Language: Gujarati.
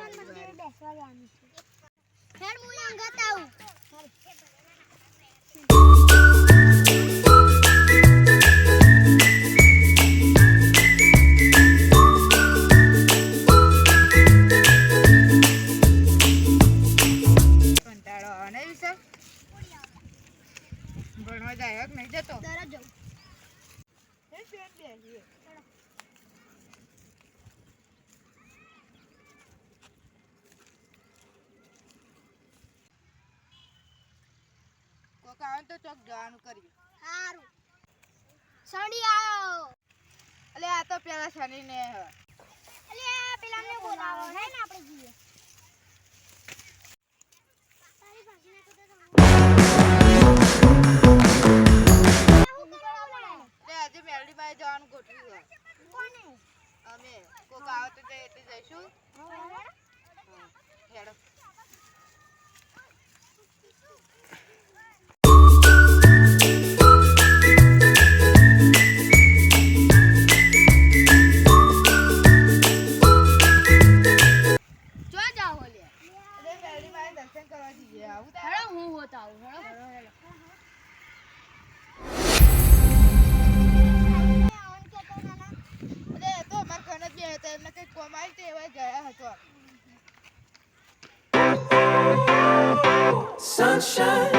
મંદિરે બેસવા જવાનું છે. ખેર હું અંગત આવું. કંટાળો અને વિશે ભણવા જાય કે નહીં જતો તરત જાઉં. કોક આવે તો ચોક જવાનું કરીએ. સારું. સડી આયો. અલે આ તો પેલા શનિ ને અલે પેલા ને બોલાવો હે ને આપણે જઈએ. તારી ભાગીને તો આજે મેલડી માં જવાનું ગોઠવ્યું છે. કોને? અમે કોક આવે તો એટલે જઈશું. હેડો. જો જાઓ લે. અરે મેલડી માં દર્શન કરવા જઈએ. આવું તારે? હેડો હું હોત આવું. હેડો. અરે એ તો અમાર ઘર જ બે હતા એમને કઈ કોમ આવી તો એવા ગયા હતો. Sunshine